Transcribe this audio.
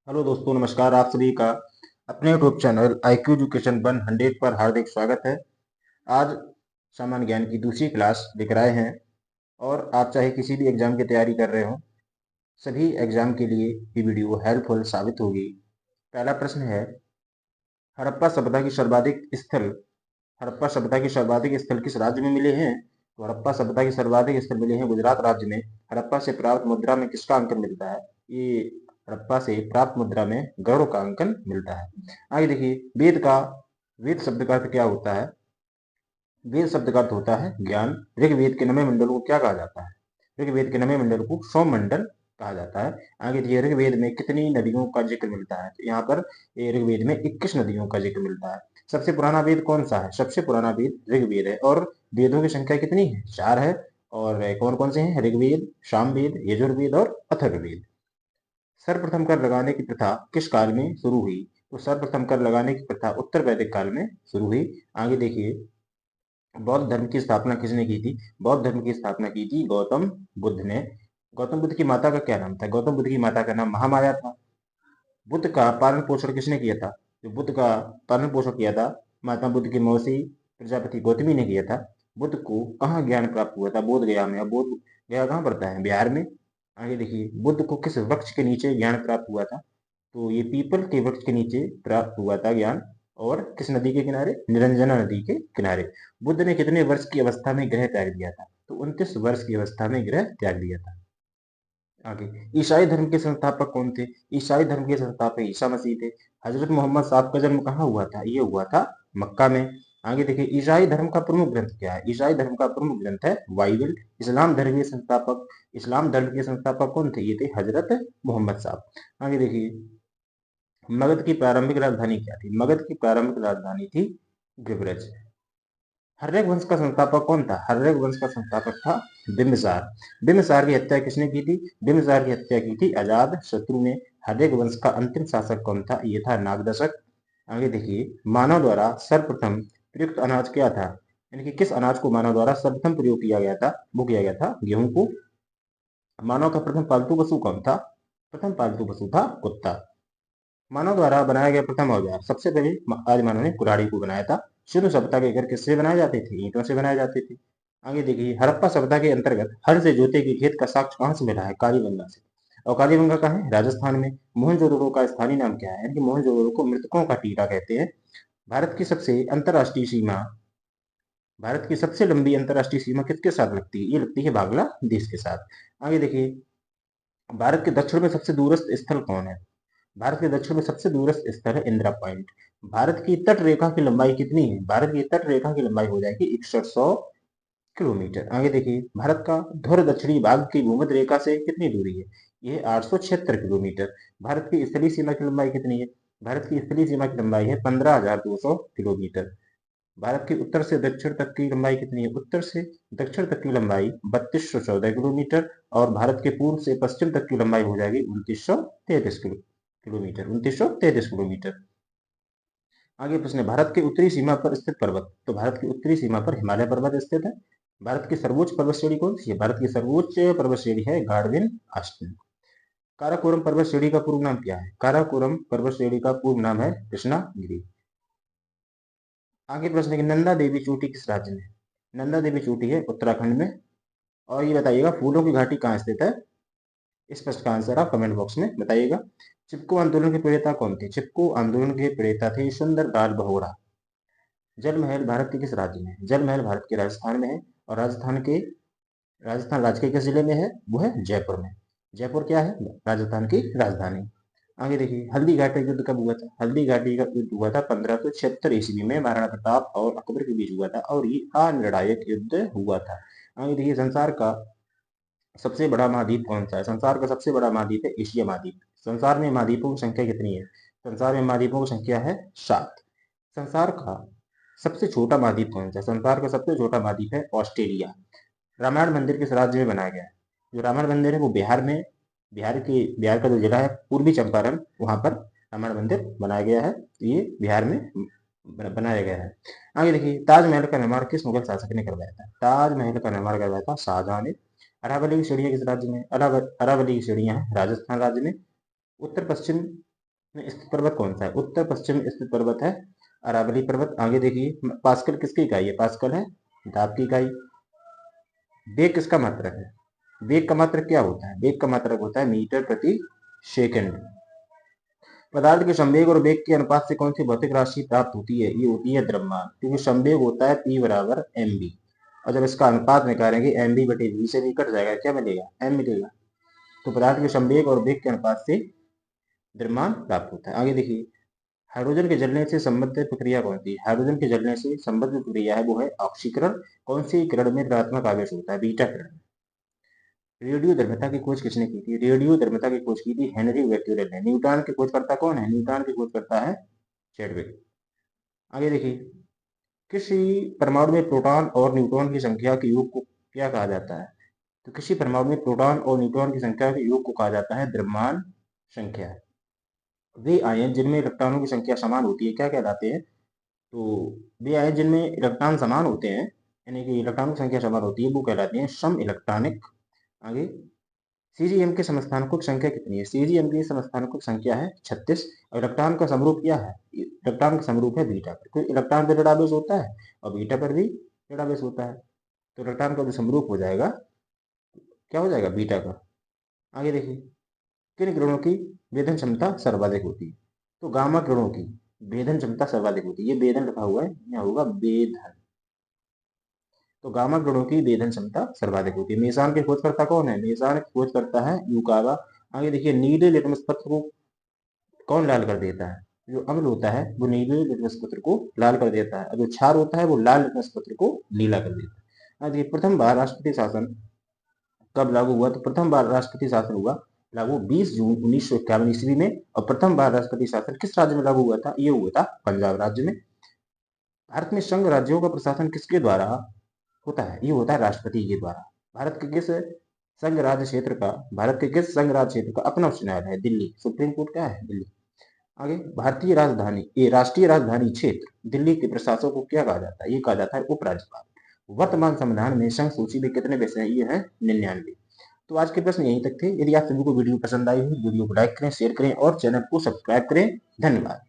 Hello दोस्तों, नमस्कार। आप सभी का अपने यूट्यूब चैनल IQ एजुकेशन 100 पर हार्दिक स्वागत है। आज सामान्य ज्ञान की दूसरी क्लास लेकर आए हैं और आप चाहे किसी भी एग्जाम की तैयारी कर रहे हो, सभी एग्जाम के लिए ये वीडियो हेल्पफुल साबित होगी। पहला प्रश्न है, हड़प्पा सभ्यता की सर्वाधिक स्थल हड़प्पा सभ्यता की सर्वाधिक स्थल किस राज्य में मिले हैं? तो हड़प्पा सभ्यता की सर्वाधिक स्थल मिले हैं गुजरात राज्य में। हड़प्पा से प्राप्त मुद्रा में किसका अंकन मिलता है? ये हड़प्पा से प्राप्त मुद्रा में गरुड़ का अंकन मिलता है। आगे देखिए, वेद शब्द का अर्थ क्या होता है? वेद शब्द का अर्थ होता है ज्ञान। ऋग्वेद के 9 मंडलों को क्या कहा जाता है? ऋग्वेद के 9 मंडल को सौम मंडल कहा जाता है। आगे देखिए, ऋग्वेद में कितनी नदियों का जिक्र मिलता है? तो यहाँ पर ऋग्वेद में 21 नदियों का जिक्र मिलता है। सबसे पुराना वेद कौन सा है? सबसे पुराना वेद ऋग्वेद है। और वेदों की संख्या कितनी है? 4 है। और कौन कौन से हैं? ऋग्वेद, सामवेद, यजुर्वेद और अथर्ववेद। सर्वप्रथम कर लगाने की प्रथा किस काल में शुरू हुई? तो सर्वप्रथम कर लगाने की प्रथा उत्तर वैदिक काल में शुरू हुई। आगे देखिए, बौद्ध धर्म की स्थापना किसने की थी? बौद्ध धर्म की स्थापना की थी गौतम बुद्ध ने। गौतम बुद्ध की माता का क्या नाम था? गौतम बुद्ध की माता का नाम महामाया था। बुद्ध का पालन पोषण किसने किया था? जो बुद्ध का पालन पोषण किया था, महात्मा बुद्ध की मौसी प्रजापति गौतमी ने किया था। बुद्ध को कहाँ ज्ञान प्राप्त हुआ था? बोध गया में। अब बोध गया कहाँ पड़ता है? बिहार में। आगे देखिए, बुद्ध को किस वृक्ष के नीचे ज्ञान प्राप्त हुआ था? तो ये पीपल के वृक्ष के नीचे प्राप्त हुआ था ज्ञान। और किस नदी के किनारे? निरंजना नदी के किनारे। बुद्ध ने कितने वर्ष की अवस्था में गृह त्याग दिया था? तो 29 वर्ष की अवस्था में गृह त्याग दिया था। आगे, ईसाई धर्म के संस्थापक कौन थे? ईसाई धर्म के संस्थापक ईसा मसीह थे। हजरत मोहम्मद साहब का जन्म कहाँ हुआ था? ये हुआ था मक्का में। आगे देखिए, ईसाई धर्म का प्रमुख ग्रंथ क्या है? ईसाई धर्म का प्रमुख ग्रंथ है बाइबल। इस्लाम धर्म के संस्थापक कौन थे? ये थे हजरत मोहम्मद साहब। आगे देखिए, मगध की प्रारंभिक राजधानी क्या थी? मगध की प्रारंभिक राजधानी थी गिरिब्रज। हर्यक वंश का संस्थापक कौन था? हर्यक वंश का संस्थापक था बिम्बिसार। बिम्बिसार की हत्या किसने की थी? बिम्बिसार की हत्या की थी अजात शत्रु ने। हर्यक वंश का अंतिम शासक कौन था? ये था नागदशक। आगे देखिए, मानव द्वारा सर्वप्रथम प्रयुक्त अनाज क्या था? यानी कि किस अनाज को मानव द्वारा सर्वप्रथम प्रयोग किया गया था? वो किया गया था गेहूं को। मानव का प्रथम पालतू पशु कौन था? प्रथम पालतू पशु था कुत्ता। मानव द्वारा बनाया गया प्रथम औजार, सबसे पहले आदि मानव ने कुल्हाड़ी को बनाया था। शुद्ध सभ्यता के घर किससे बनाए जाते थे? ईंटों से बनाए जाते थे। आगे देखिए, हड़प्पा सभ्यता के अंतर्गत हल से जोते के खेत का साक्ष्य कहाँ से मिला है? कालीबंगा से। और कालीबंगा कहाँ है? राजस्थान में। मोहनजोदड़ो का स्थानीय नाम क्या है? यानी कि मोहनजोदड़ो को मृतकों का टीला कहते हैं। भारत की सबसे अंतरराष्ट्रीय सीमा भारत की सबसे लंबी अंतरराष्ट्रीय सीमा किसके साथ लगती है? ये लगती है बांग्लादेश के साथ। आगे देखिए, भारत के दक्षिण में सबसे दूरस्थ स्थल कौन है? भारत के दक्षिण में सबसे दूरस्थ स्थल है इंदिरा पॉइंट। भारत की तट रेखा की लंबाई कितनी है? भारत की तट रेखा की लंबाई हो जाएगी 6100 किलोमीटर। आगे देखिए, भारत का ध्रुव दक्षिणी भाग की भूमध्य रेखा से कितनी दूरी है? यह 876 किलोमीटर। भारत की स्थलीय सीमा की लंबाई कितनी है? भारत की स्थलीय सीमा की लंबाई है 15,200 किलोमीटर। भारत की उत्तर से दक्षिण तक की लंबाई कितनी है? उत्तर से दक्षिण तक की लंबाई 3214 किलोमीटर। और भारत के पूर्व से पश्चिम तक की लंबाई हो जाएगी 2933 किलोमीटर। आगे प्रश्न है, भारत के उत्तरी सीमा पर स्थित पर्वत। तो भारत की उत्तरी सीमा पर हिमालय पर्वत स्थित है। भारत की सर्वोच्च पर्वत श्रेणी कौन सी है? भारत की सर्वोच्च पर्वत श्रेणी है गार्डविन आस्टन। काराकोरम पर्वत श्रेणी का पूर्ण नाम क्या है? काराकोरम पर्वत श्रेणी का पूर्ण नाम है कृष्णागिरी। आगे प्रश्न है कि नंदा देवी चोटी किस राज्य में है? नंदा देवी चोटी है उत्तराखंड में। और ये बताइएगा, फूलों की घाटी कहाँ स्थित है? इस प्रश्न का आंसर आप कमेंट बॉक्स में बताइएगा। चिपको आंदोलन के प्रेरता कौन थे? चिपको आंदोलन के प्रेरता थे सुंदरलाल बहुरा। जल महल भारत के किस राज्य में है? जल महल भारत के राजस्थान में है। और राजस्थान राज्य के किस जिले में है? वो है जयपुर में। जयपुर क्या है? राजस्थान की राजधानी। आगे देखिए, हल्दी घाटी युद्ध कब हुआ था? हल्दी घाटी का युद्ध हुआ था 1576 ईस्वी में। महाराणा प्रताप और अकबर के बीच हुआ था और ये अनिर्णायक युद्ध हुआ था। आगे देखिए, संसार का सबसे बड़ा महाद्वीप कौन सा है? संसार का सबसे बड़ा महाद्वीप है एशिया महाद्वीप। संसार में महाद्वीपों की संख्या कितनी है? संसार में महाद्वीपों की संख्या है 7। संसार का सबसे छोटा महाद्वीप कौन सा है? संसार का सबसे छोटा महाद्वीप है ऑस्ट्रेलिया। रामायण मंदिर किस राज्य में बनाया गया है? जो रामायण मंदिर है वो बिहार का जो जिला है पूर्वी चंपारण, वहां पर रामायण मंदिर बनाया गया है। ये बिहार में बनाया गया है। आगे देखिए, ताजमहल का निर्माण किस मुगल शासक ने करवाया था? ताजमहल का निर्माण करवाया था शाहजहां ने। अरावली की सीढ़ियां किस राज्य में? अरावली की सीढ़ियां हैं राजस्थान राज्य में। उत्तर पश्चिम में स्थित पर्वत कौन सा है? उत्तर पश्चिम में स्थित पर्वत है अरावली पर्वत। आगे देखिए, पास्कल किसकी इकाई है? पास्कल है दाब की इकाई। वेग किसका मात्रक है? वेग का मात्रक क्या होता है? वेग का मात्रक होता है मीटर प्रति सेकंड। पदार्थ के संवेग और वेग के अनुपात से कौन सी भौतिक राशि प्राप्त होती है? ये होती है द्रव्यमान, क्योंकि संवेग होता है P बराबर mv, और जब इसका अनुपात निकालेंगे mv बटे v से भी कट जाएगा, क्या मिलेगा? m मिलेगा। तो पदार्थ के संवेग और वेग के अनुपात से द्रव्यमान प्राप्त होता है। आगे देखिए, हाइड्रोजन के जलने से संबंधित प्रक्रिया कौन सी? हाइड्रोजन के जलने से संबंधित प्रक्रिया है वो है ऑक्सीकरण। कौन सी किरण में ऋणात्मक आवेश होता है? बीटा किरण। रेडियो धर्मता की खोज किसने की थी? रेडियो धर्मता की खोज की थी हेनरी बैक्यूरेल ने। न्यूट्रॉन की खोजकर्ता कौन है? न्यूट्रॉन की खोजकर्ता है चैडविक। आगे देखिए, किसी परमाणु में प्रोटॉन और न्यूट्रॉन की संख्या के योग को क्या कहा जाता है? तो किसी परमाणु में प्रोटॉन और न्यूट्रॉन की संख्या के योग को कहा जाता है द्रव्यमान संख्या। वे आयन जिनमें इलेक्ट्रॉनों की संख्या समान होती है क्या कहलाते हैं? तो वे आयन जिनमें इलेक्ट्रॉन समान होते हैं, यानी कि इलेक्ट्रॉनों की संख्या समान होती है, वो कहलाते हैं सम इलेक्ट्रॉनिक। आगे, सीजीएम के समस्थानिकों की संख्या कितनी है? सीजीएम की समस्थानिकों की संख्या है 36, और इलेक्ट्रॉन का समरूप क्या है? इलेक्ट्रॉन का समरूप है बीटा पर, क्योंकि इलेक्ट्रॉन पर ऋणावेश होता है और बीटा पर भी ऋणावेश होता है, तो इलेक्ट्रॉन का जो समरूप हो जाएगा, क्या हो जाएगा? बीटा का। आगे देखिए, किन किरणों की वेधन क्षमता सर्वाधिक होती है? तो गामा किरणों की वेधन क्षमता सर्वाधिक होती है। ये वेधन लिखा हुआ है, यहाँ होगा वेधन। तो गामा किरणों की वेधन क्षमता सर्वाधिक होती है। मेसान के खोजकर्ता कौन है? मेसान के खोजकर्ता है यूकावा। आगे देखिए, नीले लिटमस पत्र को कौन लाल कर देता है? जो अम्ल होता है वो नीले लिटमस पत्र को लाल कर देता है, और जो क्षार होता है वो लाल लिटमस पत्र को नीला कर देता है। आगे देखिए, प्रथम बार राष्ट्रपति शासन कब लागू हुआ? तो प्रथम बार राष्ट्रपति शासन हुआ लागू 20 जून 1951 ईस्वी में। और प्रथम बार राष्ट्रपति शासन किस राज्य में लागू हुआ था? ये हुआ था पंजाब राज्य में। भारत में संघ राज्यों का प्रशासन किसके द्वारा होता है? ये होता है राष्ट्रपति के द्वारा। भारत के किस संघ राज्य क्षेत्र का अपना उच्च न्यायालय है? दिल्ली। सुप्रीम कोर्ट क्या है? दिल्ली। आगे, राष्ट्रीय राजधानी क्षेत्र दिल्ली के प्रशासक को क्या कहा जाता है? ये कहा जाता है उपराज्यपाल। वर्तमान संविधान में संघ सूची में कितने विषय हैं? ये है 99। तो आज के प्रश्न यहीं तक थे। यदि आप सभी को वीडियो पसंद आई हो, वीडियो को लाइक करें, शेयर करें और चैनल को सब्सक्राइब करें। धन्यवाद।